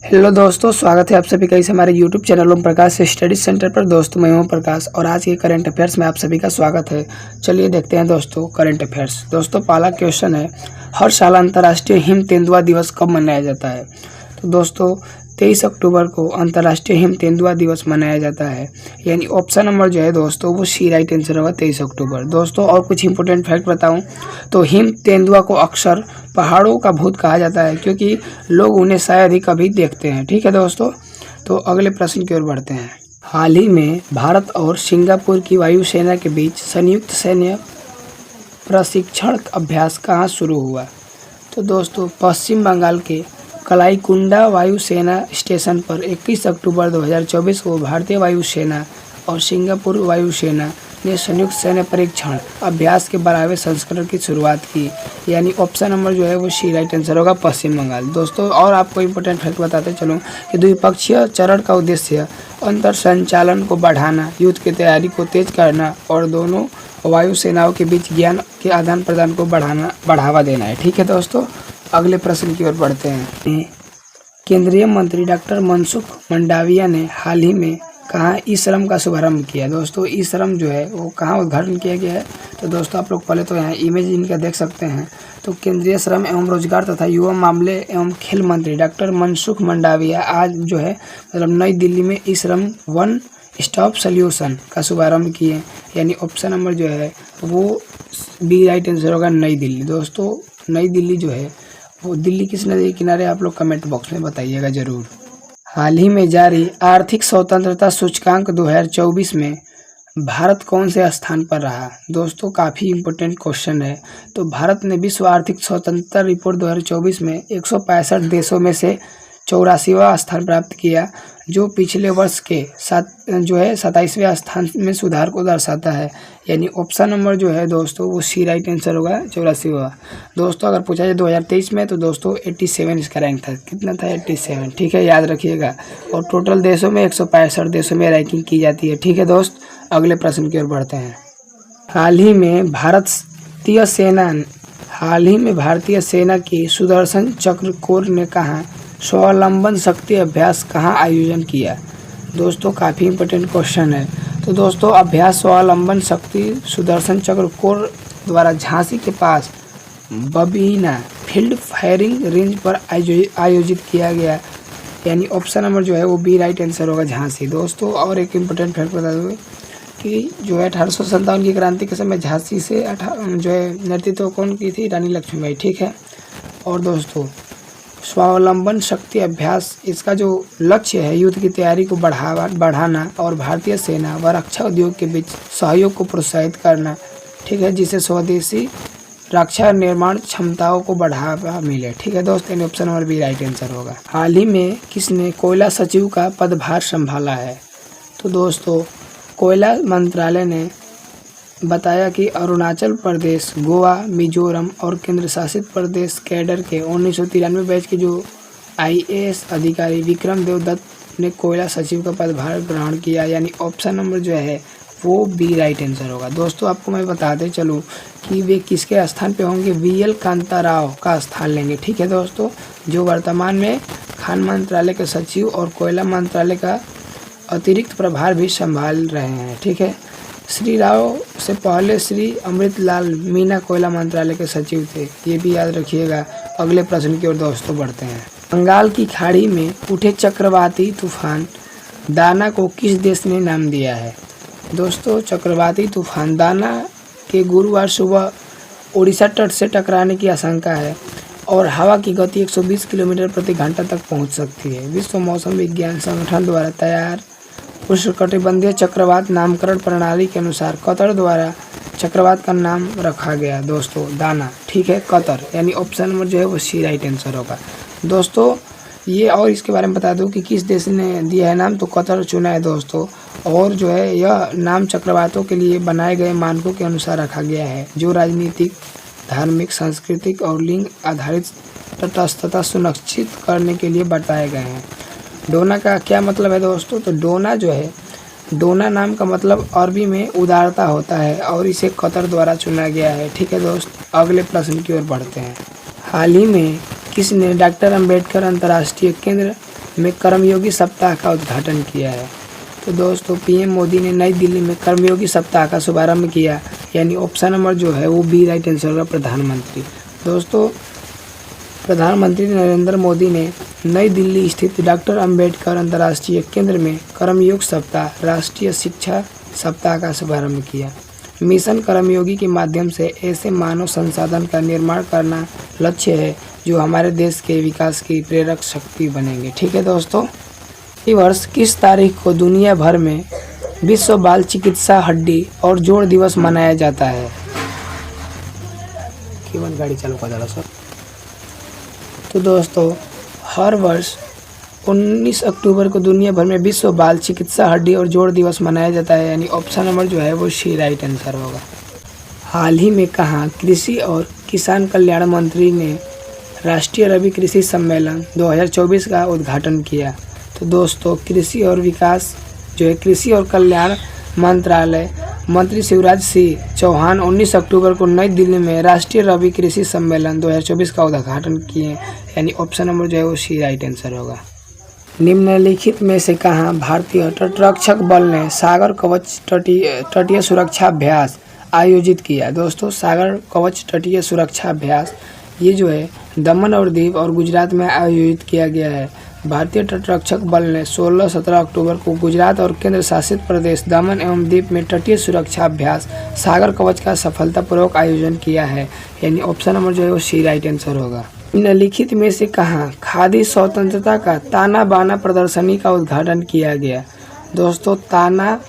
Hello दोस्तों, स्वागत है आप सभी का इस हमारे YouTube channel Om Prakash study centre पर। दोस्तों मैं ओम प्रकाश और आज के करंट अफेयर्स में आप सभी का स्वागत है। चलिए देखते हैं दोस्तों करंट अफेयर्स। दोस्तों पहला क्वेश्चन है, हर साल अंतर्राष्ट्रीय हिम तेंदुआ दिवस कब मनाया जाता है? तो दोस्तों 23 अक्टूबर को अंतर्राष्ट्रीय हिम तेंदुआ दिवस मनाया जाता है। यानी ऑप्शन नंबर जो है दोस्तों वो सी राइट आंसर होगा 23 अक्टूबर। दोस्तों और कुछ इंपॉर्टेंट फैक्ट बताऊं तो हिम तेंदुआ को अक्सर पहाड़ों का भूत कहा जाता है क्योंकि लोग उन्हें शायद ही कभी देखते हैं। ठीक है दोस्तों, तो अगले प्रश्न की ओर बढ़ते हैं। हाल ही में भारत और सिंगापुर की वायुसेना के बीच संयुक्त सैन्य प्रशिक्षण अभ्यास कहाँ शुरू हुआ? तो दोस्तों पश्चिम बंगाल के कलाईकुंडा वायुसेना स्टेशन पर 21 अक्टूबर 2024 को भारतीय वायुसेना और सिंगापुर वायुसेना ने संयुक्त सैन्य परीक्षण अभ्यास के 12वें संस्करण की शुरुआत की। यानी ऑप्शन नंबर जो है वो सी राइट आंसर होगा पश्चिम बंगाल। दोस्तों और आपको इम्पोर्टेंट फैक्ट बताते चलूँ कि द्विपक्षीय चरण का उद्देश्य अंतर संचालन को बढ़ाना, युद्ध की तैयारी को तेज करना और दोनों वायुसेनाओं के बीच ज्ञान के आदान प्रदान को बढ़ावा देना है। ठीक है दोस्तों, अगले प्रश्न की ओर बढ़ते हैं। केंद्रीय मंत्री डॉक्टर मनसुख मंडाविया ने हाल ही में कहाँ ई श्रम का शुभारंभ किया? दोस्तों ई श्रम जो है वो कहाँ उद्घाटन किया गया है? तो दोस्तों आप लोग पहले तो यहाँ इमेज इनका देख सकते हैं। तो केंद्रीय श्रम एवं रोजगार तथा युवा मामले एवं खेल मंत्री डॉक्टर मनसुख मंडाविया आज जो है मतलब नई दिल्ली में ई श्रम वन स्टॉप सोल्यूशन का शुभारंभ किए। यानी ऑप्शन नंबर जो है वो बी राइट आंसर होगा नई दिल्ली। दोस्तों नई दिल्ली जो है वो दिल्ली किस नदी के किनारे, आप लोग कमेंट बॉक्स में बताइएगा जरूर। हाल ही में जारी आर्थिक स्वतंत्रता सूचकांक 2024 में भारत कौन से स्थान पर रहा? दोस्तों काफ़ी इम्पोर्टेंट क्वेश्चन है। तो भारत ने विश्व आर्थिक स्वतंत्रता रिपोर्ट 2024 में 165 देशों में से 84वां स्थान प्राप्त किया, जो पिछले वर्ष के 27वें स्थान में सुधार को दर्शाता है। यानी ऑप्शन नंबर जो है दोस्तों वो सी राइट आंसर होगा 84वां। दोस्तों अगर पूछा जाए 2023 में तो दोस्तों 87 इसका रैंक था। कितना था? 87। ठीक है, याद रखिएगा। और टोटल देशों में 165 देशों में रैंकिंग की जाती है। ठीक है दोस्त, अगले प्रश्न की ओर बढ़ते हैं। हाल ही में भारतीय सेना की सुदर्शन चक्र कोर ने कहा स्वावलंबन शक्ति अभ्यास कहाँ आयोजन किया? दोस्तों काफ़ी इम्पोर्टेंट क्वेश्चन है। तो दोस्तों अभ्यास स्वावलंबन शक्ति सुदर्शन चक्र कोर द्वारा झांसी के पास बबीना फील्ड फायरिंग रेंज पर आयोजित किया गया। यानी ऑप्शन नंबर जो है वो बी राइट आंसर होगा झांसी। दोस्तों और एक इम्पोर्टेंट फैक्ट बता दूँ कि जो है 1857 की क्रांति के समय झांसी से जो है नेतृत्व कौन की थी? रानी लक्ष्मीबाई। ठीक है, और दोस्तों स्वावलंबन शक्ति अभ्यास इसका जो लक्ष्य है युद्ध की तैयारी को बढ़ाना और भारतीय सेना व रक्षा उद्योग के बीच सहयोग को प्रोत्साहित करना। ठीक है, जिससे स्वदेशी रक्षा निर्माण क्षमताओं को बढ़ावा मिले। ठीक है दोस्त, यानी option number B right answer होगा। हाल ही में किसने कोयला सचिव का पदभार संभाला है? तो दोस्तों कोयला मंत्रालय ने बताया कि अरुणाचल प्रदेश, गोवा, मिजोरम और केंद्र शासित प्रदेश कैडर के 1993 बैच के जो IAS अधिकारी विक्रम देवदत्त ने कोयला सचिव का पदभार ग्रहण किया। यानी ऑप्शन नंबर जो है वो बी राइट आंसर होगा। दोस्तों आपको मैं बताते चलूँ कि वे किसके स्थान पे होंगे? VL कांता राव का स्थान लेंगे। ठीक है दोस्तों, जो वर्तमान में खान मंत्रालय के सचिव और कोयला मंत्रालय का अतिरिक्त प्रभार भी संभाल रहे हैं। ठीक है, श्री राव से पहले श्री अमृतलाल मीना कोयला मंत्रालय के सचिव थे, ये भी याद रखिएगा। अगले प्रश्न की ओर दोस्तों बढ़ते हैं। बंगाल की खाड़ी में उठे चक्रवाती तूफान दाना को किस देश ने नाम दिया है? दोस्तों चक्रवाती तूफान दाना के गुरुवार सुबह उड़ीसा तट से टकराने की आशंका है और हवा की गति 120 किलोमीटर प्रति घंटा तक पहुंच सकती है। विश्व मौसम विज्ञान संगठन द्वारा तैयार उष्णकटिबंधीय चक्रवात नामकरण प्रणाली के अनुसार कतर द्वारा चक्रवात का नाम रखा गया दोस्तों दाना। ठीक है, कतर, यानी ऑप्शन नंबर जो है वो सी राइट आंसर होगा। दोस्तों ये और इसके बारे में बता दूं कि किस देश ने दिया है नाम, तो कतर चुना है दोस्तों। और जो है यह नाम चक्रवातों के लिए बनाए गए मानकों के अनुसार रखा गया है, जो राजनीतिक, धार्मिक, सांस्कृतिक और लिंग आधारित तटस्थता सुनिश्चित करने के लिए बताए गए हैं। डोना का क्या मतलब है दोस्तों? तो डोना जो है, डोना नाम का मतलब अरबी में उदारता होता है और इसे कतर द्वारा चुना गया है। ठीक है दोस्त, अगले प्रश्न की ओर बढ़ते हैं। हाल ही में किसने डॉक्टर अंबेडकर अंतर्राष्ट्रीय केंद्र में कर्मयोगी सप्ताह का उद्घाटन किया है? तो दोस्तों पीएम मोदी ने नई दिल्ली में कर्मयोगी सप्ताह का शुभारंभ किया, यानी ऑप्शन नंबर जो है वो बी राइट आंसर होगा, प्रधानमंत्री। दोस्तों प्रधानमंत्री नरेंद्र मोदी ने नई दिल्ली स्थित डॉक्टर अंबेडकर अंतर्राष्ट्रीय केंद्र में कर्मयोग सप्ताह राष्ट्रीय शिक्षा सप्ताह का शुभारंभ किया। मिशन कर्मयोगी के माध्यम से ऐसे मानव संसाधन का निर्माण करना लक्ष्य है जो हमारे देश के विकास की प्रेरक शक्ति बनेंगे। ठीक है दोस्तों, इस वर्ष किस तारीख को दुनिया भर में विश्व बाल चिकित्सा हड्डी और जोड़ दिवस मनाया जाता है? केवल गाड़ी चालू कर दो सर। तो दोस्तों हर वर्ष 19 अक्टूबर को दुनिया भर में विश्व बाल चिकित्सा हड्डी और जोड़ दिवस मनाया जाता है, यानी ऑप्शन नंबर जो है वो सी राइट आंसर होगा। हाल ही में कहाँ कृषि और किसान कल्याण मंत्री ने राष्ट्रीय रबी कृषि सम्मेलन 2024 का उद्घाटन किया? तो दोस्तों कृषि और विकास जो है कृषि और कल्याण मंत्रालय मंत्री शिवराज सिंह चौहान 19 अक्टूबर को नई दिल्ली में राष्ट्रीय रबी कृषि सम्मेलन 2024 का उद्घाटन किए, यानी ऑप्शन नंबर जो है वो सी राइट आंसर होगा। निम्नलिखित में से कहाँ भारतीय तटरक्षक बल ने सागर कवच तटीय सुरक्षा अभ्यास आयोजित किया? दोस्तों सागर कवच तटीय सुरक्षा अभ्यास ये जो है दमन और दीव और गुजरात में आयोजित किया गया है। भारतीय तटरक्षक बल ने 16-17 अक्टूबर को गुजरात और केंद्र शासित प्रदेश दमन एवं दीव में तटीय सुरक्षा अभ्यास सागर कवच का सफलतापूर्वक आयोजन किया है, यानी ऑप्शन नंबर जो है वो सी राइट आंसर होगा। निम्नलिखित में से कहाँ खादी स्वतंत्रता का ताना बाना प्रदर्शनी का उद्घाटन किया गया? दोस्तों ताना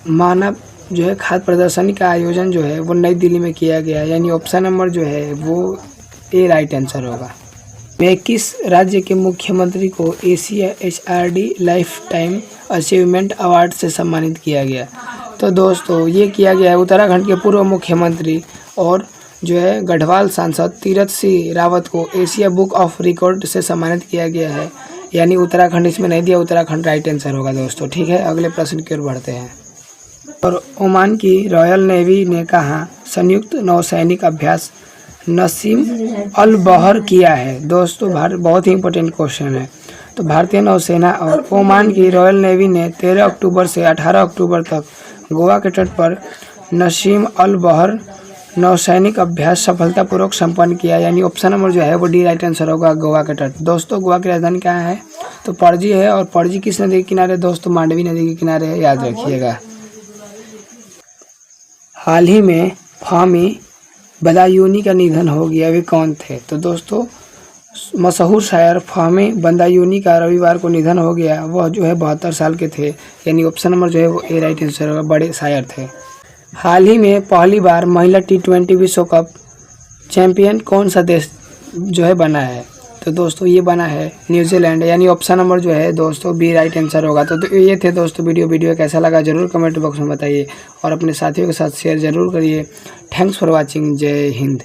माना जो है खाद्य प्रदर्शनी का आयोजन जो है वो नई दिल्ली में किया गया, यानी ऑप्शन नंबर जो है वो ए राइट आंसर होगा। में किस राज्य के मुख्यमंत्री को Asia HRD life time achievement award से सम्मानित किया गया? तो दोस्तों ये किया गया है उत्तराखंड के पूर्व मुख्यमंत्री और जो है गढ़वाल सांसद तीरथ सिंह रावत को एशिया बुक ऑफ रिकॉर्ड से सम्मानित किया गया है, यानी उत्तराखंड इसमें नहीं दिया, उत्तराखंड राइट आंसर होगा दोस्तों। ठीक है, अगले प्रश्न की ओर बढ़ते हैं। और ओमान की रॉयल नेवी ने कहाँ संयुक्त नौसैनिक अभ्यास नसीम अल बहर किया है? दोस्तों बहुत ही इंपॉर्टेंट क्वेश्चन है। तो भारतीय नौसेना और ओमान की रॉयल नेवी ने 13 अक्टूबर से 18 अक्टूबर तक गोवा के तट पर नसीम अल बहर नौसैनिक अभ्यास सफलतापूर्वक संपन्न किया, यानी ऑप्शन नंबर जो है वो डी राइट आंसर होगा, गोवा के तट। दोस्तों गोवा की राजधानी कहाँ है? तो पणजी है, और पणजी किस नदी के किनारे? दोस्तों मांडवी नदी के किनारे है, याद रखिएगा। हाल ही में फामी बदायूनी का निधन हो गया, वे कौन थे? तो दोस्तों मशहूर शायर फामी बदायूनी का रविवार को निधन हो गया, वह जो है 72 साल के थे, यानी ऑप्शन नंबर जो है वो ए राइट आंसर होगा, बड़े शायर थे। हाल ही में पहली बार महिला T20 विश्व कप चैंपियन कौन सा देश जो है बना है? तो दोस्तों ये बना है न्यूजीलैंड, यानी ऑप्शन नंबर जो है दोस्तों बी राइट आंसर होगा। तो ये थे दोस्तों वीडियो कैसा लगा जरूर कमेंट बॉक्स में बताइए और अपने साथियों के साथ शेयर जरूर करिए। थैंक्स फॉर वॉचिंग, जय हिंद।